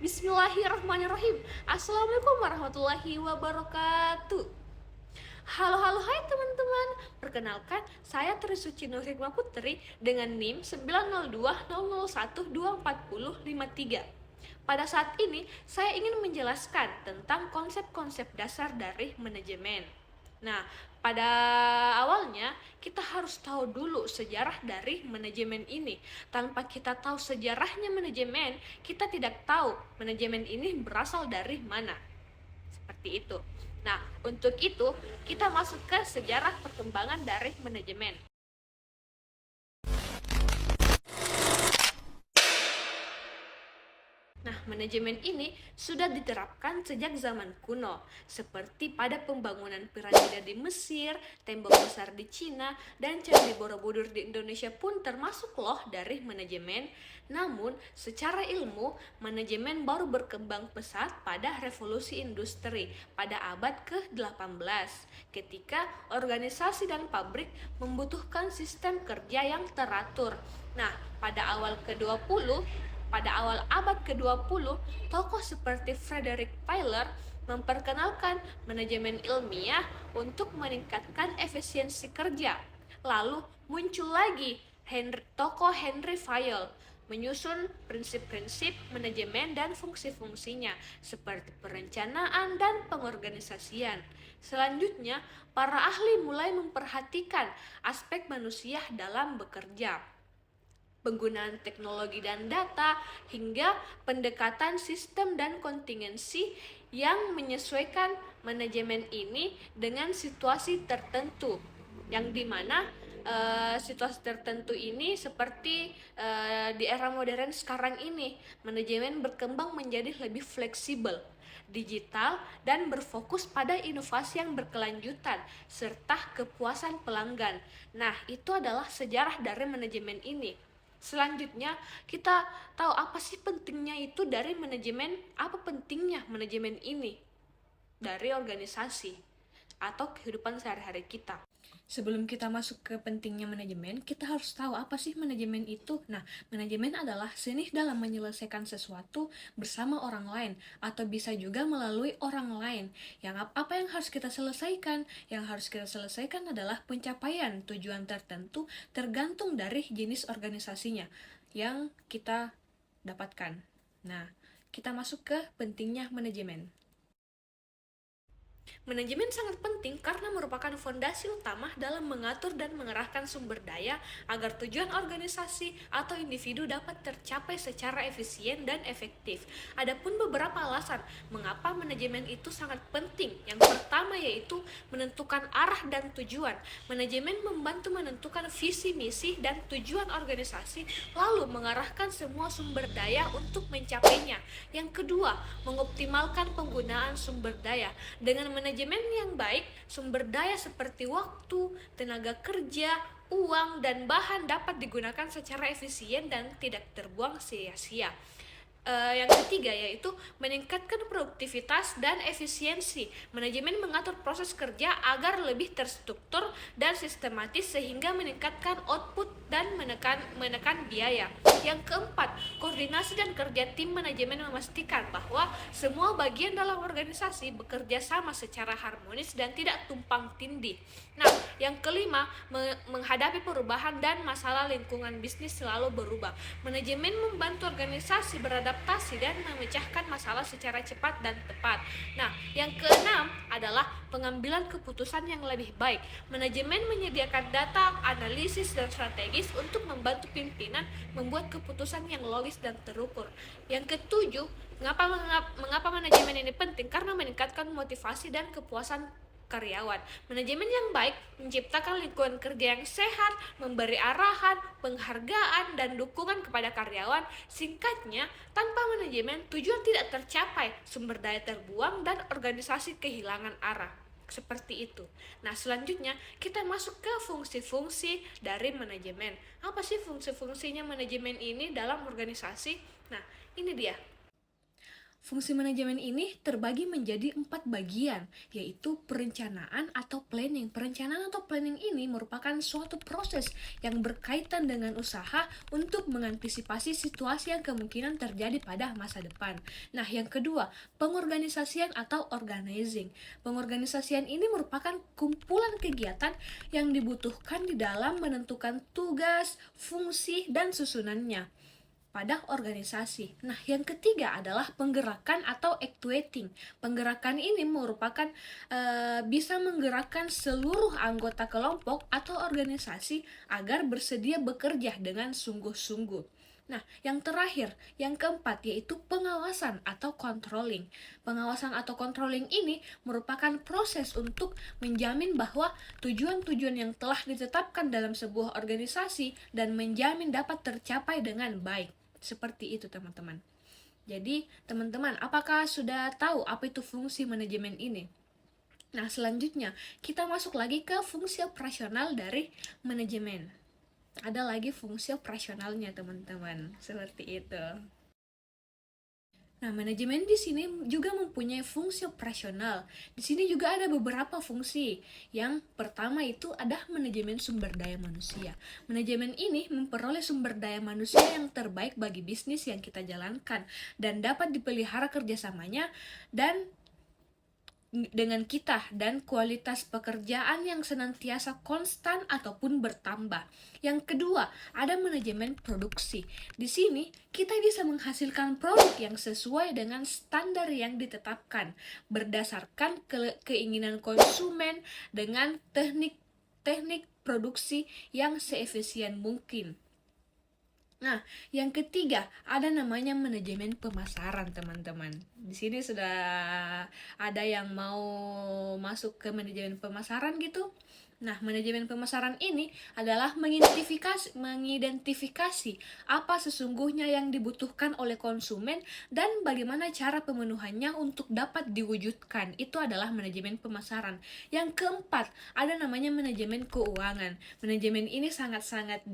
Bismillahirrahmanirrahim. Assalamualaikum warahmatullahi wabarakatuh. Halo hai teman-teman. Perkenalkan, saya Trisuci Nurhikmah Putri dengan NIM 90200124053. Pada saat ini, saya ingin menjelaskan tentang konsep-konsep dasar dari manajemen. Nah, pada awalnya kita harus tahu dulu sejarah dari manajemen ini. Tanpa kita tahu sejarahnya manajemen, kita tidak tahu manajemen ini berasal dari mana. Seperti itu. Nah, untuk itu kita masuk ke sejarah perkembangan dari manajemen. Nah, manajemen ini sudah diterapkan sejak zaman kuno, seperti pada pembangunan piramida di Mesir, tembok besar di Cina, dan Candi Borobudur di Indonesia pun termasuk loh dari manajemen. Namun, secara ilmu, manajemen baru berkembang pesat pada revolusi industri pada abad ke-18, ketika organisasi dan pabrik membutuhkan sistem kerja yang teratur. Nah, pada awal abad ke-20, tokoh seperti Frederick Taylor memperkenalkan manajemen ilmiah untuk meningkatkan efisiensi kerja. Lalu muncul lagi tokoh Henry Fayol menyusun prinsip-prinsip manajemen dan fungsi-fungsinya seperti perencanaan dan pengorganisasian. Selanjutnya, para ahli mulai memperhatikan aspek manusia dalam bekerja, penggunaan teknologi dan data, hingga pendekatan sistem dan kontingensi yang menyesuaikan manajemen ini dengan situasi tertentu, yang dimana situasi tertentu ini seperti di era modern sekarang ini, manajemen berkembang menjadi lebih fleksibel, digital, dan berfokus pada inovasi yang berkelanjutan serta kepuasan pelanggan. Nah, itu adalah sejarah dari manajemen ini. Selanjutnya, kita tahu apa sih pentingnya itu dari manajemen, apa pentingnya manajemen ini dari organisasi atau kehidupan sehari-hari kita. Sebelum kita masuk ke pentingnya manajemen, kita harus tahu apa sih manajemen itu. Nah, manajemen adalah seni dalam menyelesaikan sesuatu bersama orang lain, atau bisa juga melalui orang lain. Yang apa yang harus kita selesaikan? Yang harus kita selesaikan adalah pencapaian tujuan tertentu tergantung dari jenis organisasinya yang kita dapatkan. Nah, kita masuk ke pentingnya manajemen. Manajemen sangat penting karena merupakan fondasi utama dalam mengatur dan mengerahkan sumber daya agar tujuan organisasi atau individu dapat tercapai secara efisien dan efektif. Adapun beberapa alasan mengapa manajemen itu sangat penting. Yang pertama yaitu menentukan arah dan tujuan. Manajemen membantu menentukan visi, misi, dan tujuan organisasi, lalu mengarahkan semua sumber daya untuk mencapainya. Yang kedua, mengoptimalkan penggunaan sumber daya. Dengan manajemen yang baik, sumber daya seperti waktu, tenaga kerja, uang, dan bahan dapat digunakan secara efisien dan tidak terbuang sia-sia. Yang ketiga yaitu meningkatkan produktivitas dan efisiensi. Manajemen mengatur proses kerja agar lebih terstruktur dan sistematis sehingga meningkatkan output dan menekan biaya. Yang keempat, koordinasi dan kerja tim. Manajemen memastikan bahwa semua bagian dalam organisasi bekerja sama secara harmonis dan tidak tumpang tindih. Nah, yang kelima, menghadapi perubahan dan masalah lingkungan bisnis selalu berubah. Manajemen membantu organisasi beradaptasi dan memecahkan masalah secara cepat dan tepat. Nah, yang keenam adalah pengambilan keputusan yang lebih baik. Manajemen menyediakan data, analisis, dan strategis untuk membantu pimpinan membuat keputusan yang logis dan terukur. Yang ketujuh, mengapa manajemen ini penting? Karena meningkatkan motivasi dan kepuasan karyawan. Manajemen yang baik menciptakan lingkungan kerja yang sehat, memberi arahan, penghargaan, dan dukungan kepada karyawan. Singkatnya, tanpa manajemen, tujuan tidak tercapai, sumber daya terbuang, dan organisasi kehilangan arah. Seperti itu. Nah, selanjutnya kita masuk ke fungsi-fungsi dari manajemen. Apa sih fungsi-fungsinya manajemen ini dalam organisasi? Nah, ini dia. Fungsi manajemen ini terbagi menjadi 4 bagian, yaitu perencanaan atau planning. Perencanaan atau planning ini merupakan suatu proses yang berkaitan dengan usaha untuk mengantisipasi situasi yang kemungkinan terjadi pada masa depan. Nah, yang kedua, pengorganisasian atau organizing. Pengorganisasian ini merupakan kumpulan kegiatan yang dibutuhkan di dalam menentukan tugas, fungsi, dan susunannya pada organisasi. Nah, yang ketiga adalah penggerakan atau actuating. Penggerakan ini merupakan bisa menggerakkan seluruh anggota kelompok atau organisasi agar bersedia bekerja dengan sungguh-sungguh. Nah, yang terakhir, yang keempat, yaitu pengawasan atau controlling. Pengawasan atau controlling ini merupakan proses untuk menjamin bahwa tujuan-tujuan yang telah ditetapkan dalam sebuah organisasi dan menjamin dapat tercapai dengan baik. Seperti itu, teman-teman. Jadi, teman-teman, apakah sudah tahu apa itu fungsi manajemen ini? Nah, selanjutnya kita masuk lagi ke fungsi operasional dari manajemen. Ada lagi fungsi operasionalnya, teman-teman. Seperti itu. Nah, manajemen di sini juga mempunyai fungsi operasional. Di sini juga ada beberapa fungsi. Yang pertama itu ada manajemen sumber daya manusia. Manajemen ini memperoleh sumber daya manusia yang terbaik bagi bisnis yang kita jalankan dan dapat dipelihara kerjasamanya dengan kita dan kualitas pekerjaan yang senantiasa konstan ataupun bertambah. Yang kedua, ada manajemen produksi. Di sini kita bisa menghasilkan produk yang sesuai dengan standar yang ditetapkan berdasarkan keinginan konsumen dengan teknik produksi yang seefisien mungkin. Nah, yang ketiga ada namanya manajemen pemasaran, teman-teman. Di sini sudah ada yang mau masuk ke manajemen pemasaran gitu. Nah, manajemen pemasaran ini adalah mengidentifikasi apa sesungguhnya yang dibutuhkan oleh konsumen dan bagaimana cara pemenuhannya untuk dapat diwujudkan. Itu adalah manajemen pemasaran. Yang keempat, ada namanya manajemen keuangan. Manajemen ini sangat-sangat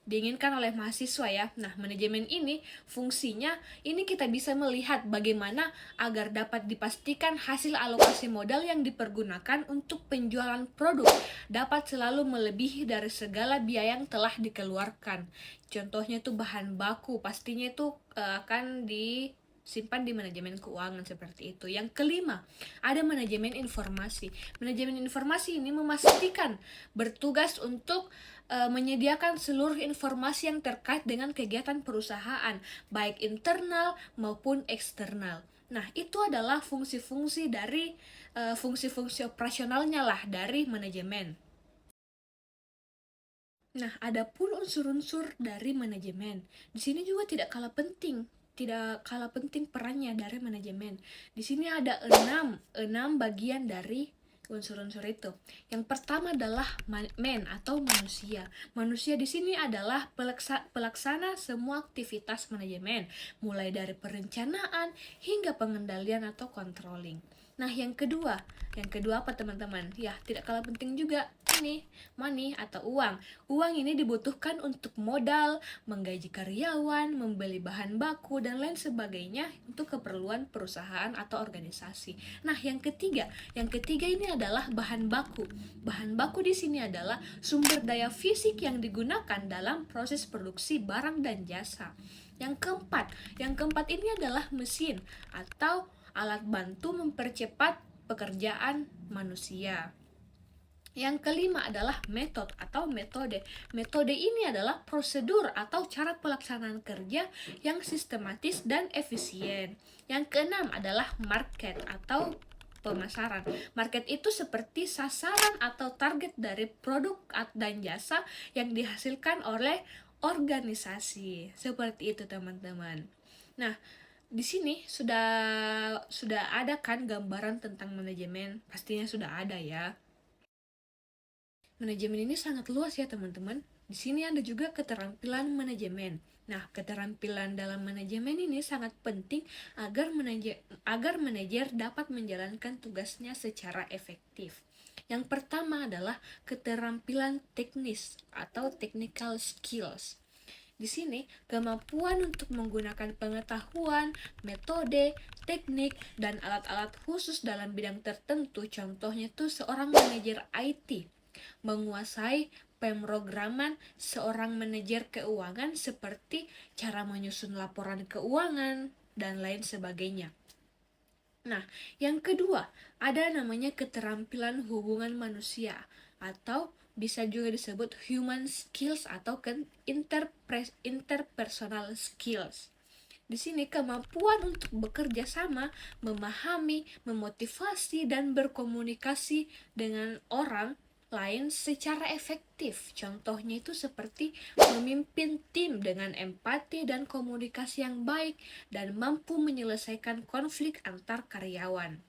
diinginkan oleh mahasiswa ya. Nah, manajemen ini fungsinya ini kita bisa melihat bagaimana agar dapat dipastikan hasil alokasi modal yang dipergunakan untuk penjualan produk dapat selalu melebihi dari segala biaya yang telah dikeluarkan. Contohnya itu bahan baku, pastinya itu akan disimpan di manajemen keuangan seperti itu. Yang kelima, ada manajemen informasi. Manajemen informasi ini memastikan bertugas untuk menyediakan seluruh informasi yang terkait dengan kegiatan perusahaan, baik internal maupun eksternal. Nah, itu adalah fungsi-fungsi dari fungsi-fungsi operasionalnya lah dari manajemen. Nah, ada pun unsur-unsur dari manajemen. Di sini juga tidak kalah penting perannya dari manajemen. Di sini ada enam bagian dari unsur-unsur itu. Yang pertama adalah atau manusia. Manusia di sini adalah pelaksana semua aktivitas manajemen, mulai dari perencanaan hingga pengendalian atau controlling. Nah, yang kedua apa teman-teman? Ya, tidak kalah penting juga ini, money atau uang. Uang ini dibutuhkan untuk modal, menggaji karyawan, membeli bahan baku, dan lain sebagainya untuk keperluan perusahaan atau organisasi. Nah, yang ketiga ini adalah bahan baku. Bahan baku di sini adalah sumber daya fisik yang digunakan dalam proses produksi barang dan jasa. Yang keempat ini adalah mesin atau alat bantu mempercepat pekerjaan manusia. Yang kelima adalah metode. Metode ini adalah prosedur atau cara pelaksanaan kerja yang sistematis dan efisien. Yang keenam adalah market atau pemasaran. Market itu seperti sasaran atau target dari produk dan jasa yang dihasilkan oleh organisasi. Seperti itu, teman-teman. Nah, di sini sudah ada kan gambaran tentang manajemen? Pastinya sudah ada ya. Manajemen ini sangat luas ya, teman-teman. Di sini ada juga keterampilan manajemen. Nah, keterampilan dalam manajemen ini sangat penting agar manajer dapat menjalankan tugasnya secara efektif. Yang pertama adalah keterampilan teknis atau technical skills. Di sini, kemampuan untuk menggunakan pengetahuan, metode, teknik, dan alat-alat khusus dalam bidang tertentu, contohnya itu seorang manajer IT, menguasai pemrograman seorang manajer keuangan seperti cara menyusun laporan keuangan, dan lain sebagainya. Nah, yang kedua, ada namanya keterampilan hubungan manusia atau bisa juga disebut human skills atau interpersonal skills. Di sini kemampuan untuk bekerja sama, memahami, memotivasi, dan berkomunikasi dengan orang lain secara efektif. Contohnya itu seperti memimpin tim dengan empati dan komunikasi yang baik dan mampu menyelesaikan konflik antar karyawan.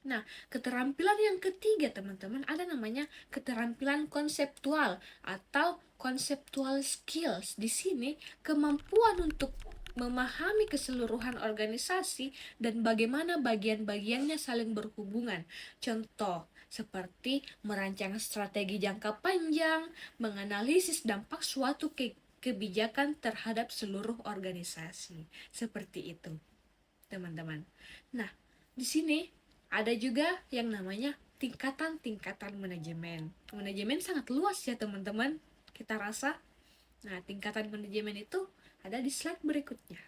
Nah, keterampilan yang ketiga teman-teman ada namanya keterampilan konseptual atau conceptual skills. Di sini kemampuan untuk memahami keseluruhan organisasi dan bagaimana bagian-bagiannya saling berhubungan. Contoh seperti merancang strategi jangka panjang, menganalisis dampak suatu kebijakan terhadap seluruh organisasi. Seperti itu, teman-teman. Nah, di sini ada juga yang namanya tingkatan-tingkatan manajemen. Manajemen sangat luas ya teman-teman, kita rasa. Nah, tingkatan manajemen itu ada di slide berikutnya.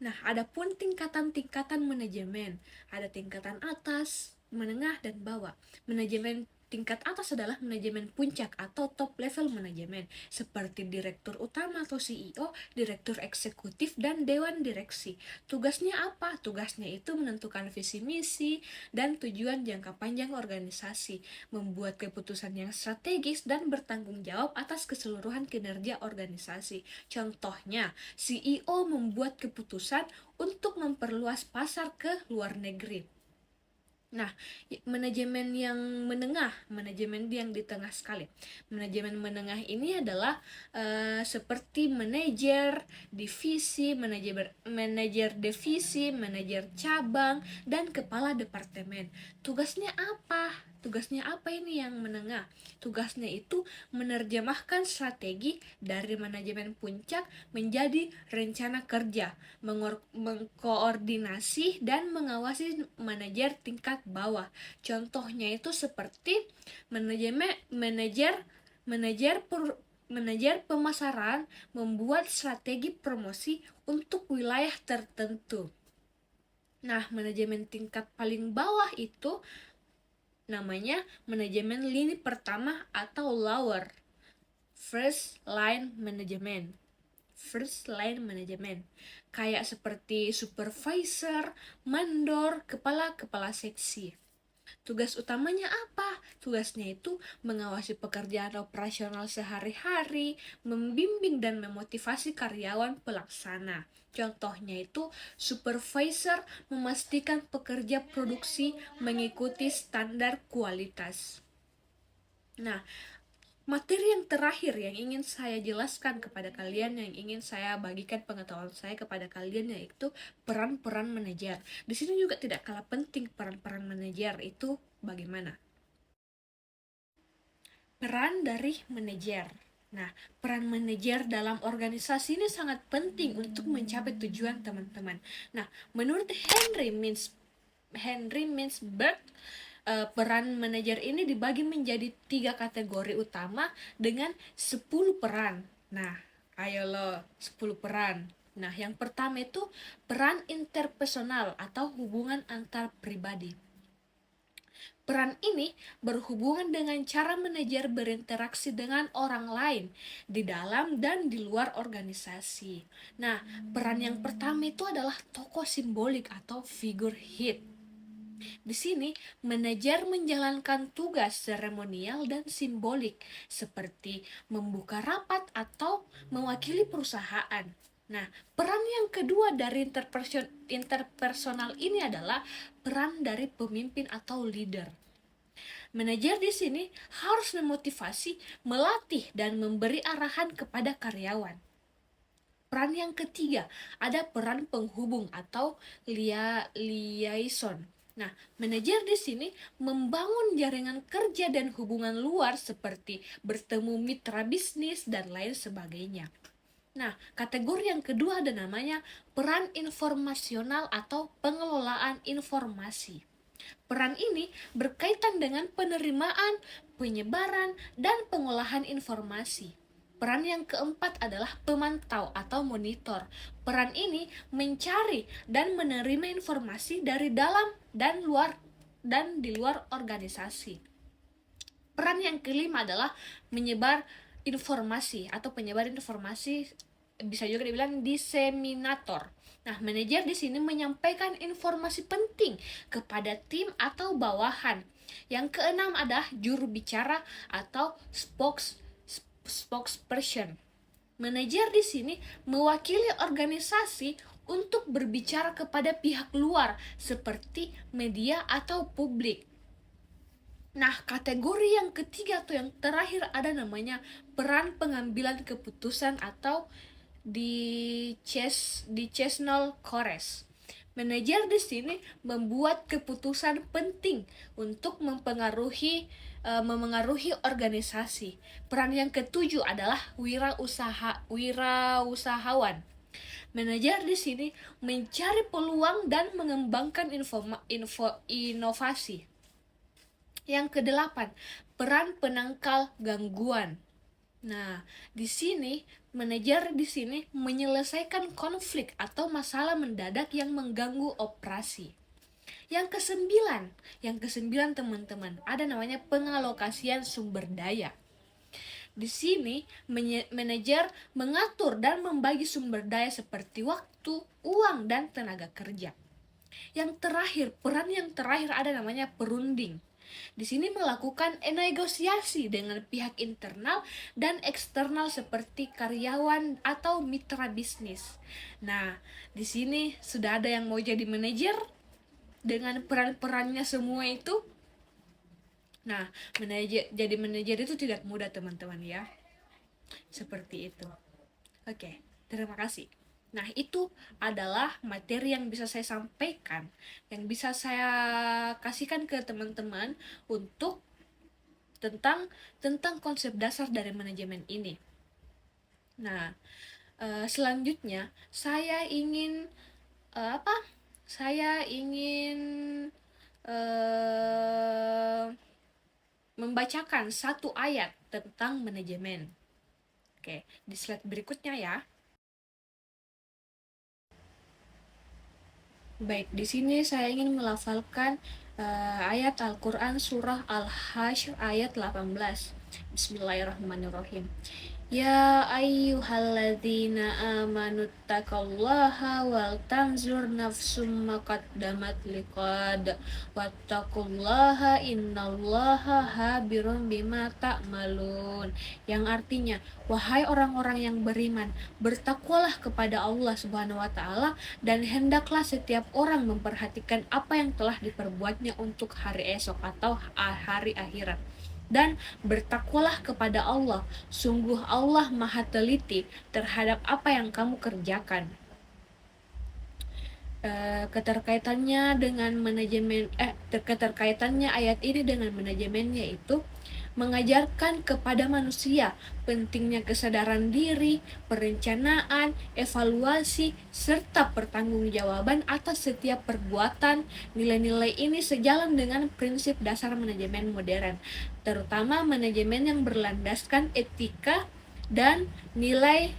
Nah, adapun tingkatan-tingkatan manajemen, ada tingkatan atas, menengah, dan bawah. Manajemen tingkat atas adalah manajemen puncak atau top level manajemen, seperti direktur utama atau CEO, direktur eksekutif, dan dewan direksi. Tugasnya apa? Tugasnya itu menentukan visi misi dan tujuan jangka panjang organisasi, membuat keputusan yang strategis, dan bertanggung jawab atas keseluruhan kinerja organisasi. Contohnya, CEO membuat keputusan untuk memperluas pasar ke luar negeri. Nah, manajemen yang menengah, manajemen yang di tengah sekali. Manajemen menengah ini adalah seperti manajer divisi, manajer divisi, manajer cabang, dan kepala departemen. Tugasnya apa? Tugasnya apa ini yang menengah? Tugasnya itu menerjemahkan strategi dari manajemen puncak menjadi rencana kerja, mengkoordinasi dan mengawasi manajer tingkat bawah. Contohnya itu seperti manajer pemasaran membuat strategi promosi untuk wilayah tertentu. Nah, manajemen tingkat paling bawah itu namanya manajemen lini pertama atau lower, first line management. Kayak seperti supervisor, mandor, kepala seksi. Tugas utamanya apa? Tugasnya itu mengawasi pekerjaan operasional sehari-hari, membimbing dan memotivasi karyawan pelaksana. Contohnya itu, supervisor memastikan pekerja produksi mengikuti standar kualitas. Nah, materi yang terakhir yang ingin saya jelaskan kepada kalian, yang ingin saya bagikan pengetahuan saya kepada kalian, yaitu peran-peran manajer. Di sini juga tidak kalah penting peran-peran manajer itu bagaimana. Peran dari manajer. Nah, peran manajer dalam organisasi ini sangat penting untuk mencapai tujuan teman-teman. Nah, menurut Henry Mintzberg, peran manajer ini dibagi menjadi 3 kategori utama dengan 10 peran. Nah, ayo lo 10 peran. Nah, yang pertama itu peran interpersonal atau hubungan antar pribadi. Peran ini berhubungan dengan cara manajer berinteraksi dengan orang lain di dalam dan di luar organisasi. Nah, peran yang pertama itu adalah tokoh simbolik atau figurehead. Di sini, manajer menjalankan tugas seremonial dan simbolik seperti membuka rapat atau mewakili perusahaan. Nah, peran yang kedua dari interpersonal ini adalah peran dari pemimpin atau leader. Manajer di sini harus memotivasi, melatih, dan memberi arahan kepada karyawan. Peran yang ketiga ada peran penghubung atau liaison. Nah, manajer di sini membangun jaringan kerja dan hubungan luar seperti bertemu mitra bisnis dan lain sebagainya. Nah, kategori yang kedua ada namanya peran informasional atau pengelolaan informasi. Peran ini berkaitan dengan penerimaan, penyebaran, dan pengolahan informasi. Peran yang keempat adalah pemantau atau monitor. Peran ini mencari dan menerima informasi dari dalam dan di luar organisasi. Peran yang kelima adalah menyebar informasi atau penyebar informasi, bisa juga dibilang diseminator. Nah, manajer di sini menyampaikan informasi penting kepada tim atau bawahan. Yang keenam adalah juru bicara atau spokesperson. Manajer di sini mewakili organisasi untuk berbicara kepada pihak luar seperti media atau publik. Nah, kategori yang ketiga atau yang terakhir ada namanya peran pengambilan keputusan atau decisional chorus. Manajer di sini membuat keputusan penting untuk memengaruhi organisasi. Peran yang ketujuh adalah wirausahawan. Manajer di sini mencari peluang dan mengembangkan inovasi. Yang kedelapan, peran penangkal gangguan. Nah, di sini manajer di sini menyelesaikan konflik atau masalah mendadak yang mengganggu operasi. Yang kesembilan teman-teman, ada namanya pengalokasian sumber daya. Di sini manajer mengatur dan membagi sumber daya seperti waktu, uang, dan tenaga kerja. Yang terakhir, peran yang terakhir ada namanya perunding. Di sini melakukan negosiasi dengan pihak internal dan eksternal seperti karyawan atau mitra bisnis. Nah, di sini sudah ada yang mau jadi manajer dengan peran-perannya semua itu. Nah, jadi manajer itu tidak mudah teman-teman ya. Seperti itu. Oke, terima kasih. Nah, itu adalah materi yang bisa saya sampaikan, yang bisa saya kasihkan ke teman-teman untuk tentang konsep dasar dari manajemen ini. Nah, selanjutnya saya ingin membacakan satu ayat tentang manajemen. Oke, di slide berikutnya ya. Baik, di sini saya ingin melafalkan ayat Al-Quran surah Al-Hasyr ayat 18. Bismillahirrahmanirrahim. Ya ayyuhalladzina amanu taqullaha wal tanzur nafsum ma qaddamat liqad wattaqullaha innallaha khabirun bima ta'malun. Yang artinya, wahai orang-orang yang beriman, bertakwalah kepada Allah Subhanahu wa taala dan hendaklah setiap orang memperhatikan apa yang telah diperbuatnya untuk hari esok atau hari akhirat. Dan bertakwalah kepada Allah, sungguh Allah maha teliti terhadap apa yang kamu kerjakan. Keterkaitannya ayat ini dengan manajemen yaitu mengajarkan kepada manusia pentingnya kesadaran diri, perencanaan, evaluasi, serta pertanggungjawaban atas setiap perbuatan. Nilai-nilai ini sejalan dengan prinsip dasar manajemen modern, terutama manajemen yang berlandaskan etika dan nilai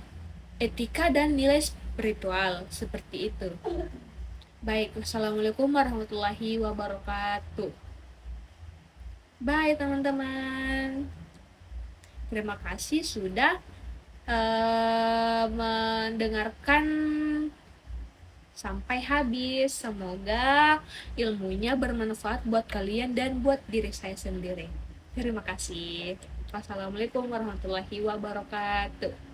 spiritual, seperti itu. Baik, wassalamualaikum warahmatullahi wabarakatuh. Bye teman-teman. Terima kasih sudah mendengarkan sampai habis. Semoga ilmunya bermanfaat buat kalian dan buat diri saya sendiri. Terima kasih. Wassalamualaikum warahmatullahi wabarakatuh.